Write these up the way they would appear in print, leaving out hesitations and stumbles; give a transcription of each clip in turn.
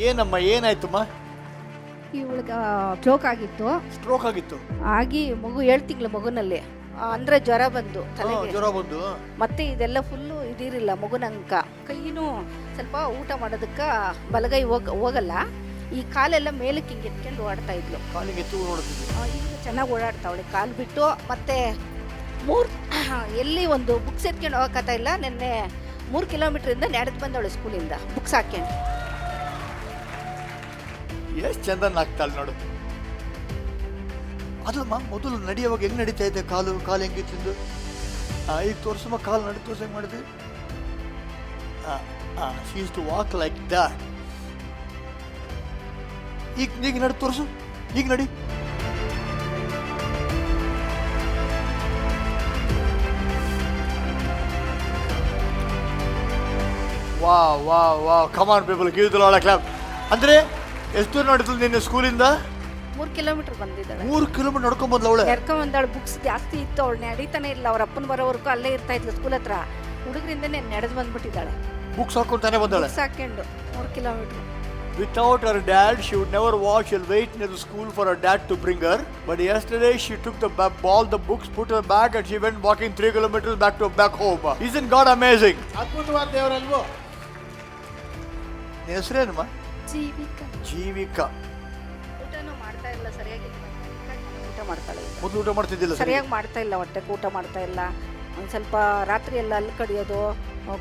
ಏನಮ್ಮ, ಏನಾಯ್ತಮ್ಮ? ಇವಳಿಗೆ ಸ್ಟ್ರೋಕ್ ಆಗಿತ್ತು. ಸ್ಟ್ರೋಕ್ ಆಗಿತ್ತು. ಆಗಿ ಮಗು 7 ತಿಂಗಳ ಮಗುನಲ್ಲಿ ಅಂದ್ರೆ ಜ್ವರ ಬಂದು ತಲೆಗೆ. ಜ್ವರ ಬಂದು ಮತ್ತೆ ಇದೆಲ್ಲ ಫುಲ್ಲು ಇದಿರಿಲ್ಲ ಮಗುನಂಕ. ಕೈನೂ ಸ್ವಲ್ಪ ಊಟ ಮಾಡೋದಕ್ಕ ಬಲಗೈ ಹೋಗಲ್ಲ. ಈ ಕಾಲೆಲ್ಲ ಮೇಲಕ್ಕೆ ಹಿಂಗೆ ಎತ್ಕೊಂಡು ಓಡಾಡ್ತಾ ಇದ್ಲು. ಕಾಲಿಗೆ ಎತ್ತು ನೋಡ್ತಿದ್ವಿ. ಈಗ ಚೆನ್ನಾಗಿ ಓಡಾಡ್ತಾವಳೆ. ಕಾಲು ಬಿಟ್ಟು ಮತ್ತೆ ಎಲ್ಲಿ ಒಂದು ಬುಕ್ಸ್ ಎತ್ಕೊಂಡು ಹೋಗಕ್ಕಾಗ್ತಾ ಇಲ್ಲ. ನಿನ್ನೆ 3 ಕಿಲೋಮೀಟ್ರಿಂದ ನಡೆದು ಬಂದವಳೆ ಸ್ಕೂಲಿಂದ ಬುಕ್ಸ್ ಹಾಕ್ಕೊಂಡು. ಎಷ್ಟು ಚಂದ ನಾಗ್ತಾಳೆ ನೋಡು. ಅದಮ್ಮ ಮೊದಲು ನಡೆಯುವಾಗ ಹೆಂಗ್ ನಡೀತಾ ಇದೆ? ಕಾಲು ಹೆಂಗಿತ್ತು? ಈಗ ತೋರ್ಸಮ್ಮ, ಕಾಲು ನಡಿ ತೋರ್ಸ ಹೆಂಗ್ ಮಾಡಿದೆ. She used to walk like that. ಈಗ ನಡಿ ತೋರ್ಸು, ಈಗ ನಡಿ. ವಾ come on people, give the lord a clap. ಅಂದ್ರೆ ಎಷ್ಟು ದೂರ ನಡೆದ್ಲು ನಿನ್ನೆ ಸ್ಕೂಲಿಂದ? 3 ಕಿಲೋಮೀಟರ್ ಬಂದಿದ್ದಾಳೆ. 3 ಕಿಲೋಮೀಟರ್ ನಡ್ಕೊಂಡ್ ಬಂದ್ಲ ಅವಳೆ. ಬಂದಾಳು. ಬುಕ್ಸ್ ಜಾಸ್ತಿ ಇತ್ತು, ಅವಳು ನಡೀತಾನೆ ಇಲ್ಲ. ಅವ್ರ ಅಪ್ಪನ ಬರೋವರೆಗೂ ಅಲ್ಲೇ ಇರ್ತಾ ಇದ್ಲು ಸ್ಕೂಲ್ ಹತ್ರ. ಹುಡುಗರಿಂದನೇ ನಡೆದು ಬಂದ್ಬಿಟ್ಟಿದ್ದಾಳೆ. ಬುಕ್ಸ್ ಹಾಕೊಂತಾನೆ ಬಂದಾಳೆ. ಬುಕ್ಸ್ ಹಾಕೊಂಡು 3 kilometre. Without her dad, she would never walk. She'll wait near the school for her dad to bring her. But yesterday, she took the ball, the books, put her bag, and she went walking 3 kilometers back home. Isn't God amazing? ಅದ್ಭುತವಾದ ದೇವರಲ್ವೋ? ಹೆಸರೇನಮ್ಮ? ಜೀವಿಕಾ. ಊಟನೂ ಮಾಡ್ತಾ ಇಲ್ಲ ಸರಿಯಾಗಿ. ಊಟ ಮಾಡ್ತಾಳೆ. ಮೊದಲು ಊಟ ಮಾಡ್ತಿದ್ದಿಲ್ಲ ಸರಿಯಾಗಿ ಮಾಡ್ತಾ ಇಲ್ಲ. ಹೊಟ್ಟೆಗೆ ಊಟ ಮಾಡ್ತಾ ಇಲ್ಲ. ಒಂದು ಸ್ವಲ್ಪ ರಾತ್ರಿ ಎಲ್ಲ ಅಲ್ಲಿ ಕಡಿಯೋದು,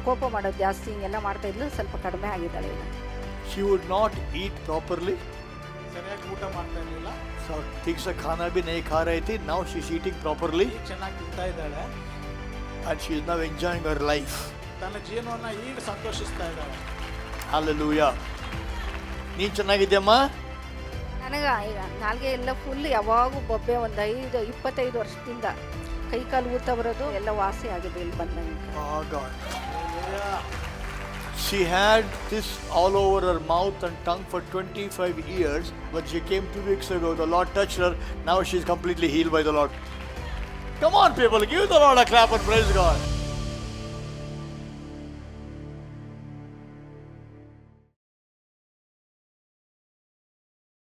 ಕೋಪ ಮಾಡೋದು ಜಾಸ್ತಿ, ಹಿಂಗೆಲ್ಲ ಮಾಡ್ತಾ ಇದ್ಲು. ಸ್ವಲ್ಪ ಕಡಿಮೆ ಆಗಿದ್ದಾಳೆ ಈಗ. She would not eat properly. ಸರಿಯಾಗಿ ಊಟ ಮಾಡ್ತಾ ಇರಲಿಲ್ಲ. So ठीक से खाना भी नहीं खा रही थी. Now she's eating properly. ಚೆನ್ನಾಗಿ ತಿಂತಾ ಇದ್ದಾಳೆ. And she is now enjoying her life. ತನ್ನ ಜೀವನವನ್ನ ಈಗ ಸಂತೋಷಿಸ್ತಾ ಇದ್ದಾಳೆ. Hallelujah. ನೀನ್ ಚೆನ್ನಾಗಿದ್ಯಮ್ಮ? ನನಗೆ ಈಗ ನಾಲ್ಗೆ ಎಲ್ಲ ಫುಲ್ ಯಾವಾಗೂ ಬೊಬ್ಬೆ. ಒಂದು 25 ವರ್ಷದಿಂದ ಕೈ ಕಾಲು ಊತ ಬರೋದು ಎಲ್ಲ ವಾಸಿ ಆಗಿದೆ ಇಲ್ಲಿ ಬಂದಂಗೆ. Oh God. She had this all over her mouth and tongue for 25 years. When she came 2 weeks ago, the Lord touched her. Now she's completely healed by the Lord. Come on, people, give the Lord a clap and praise God.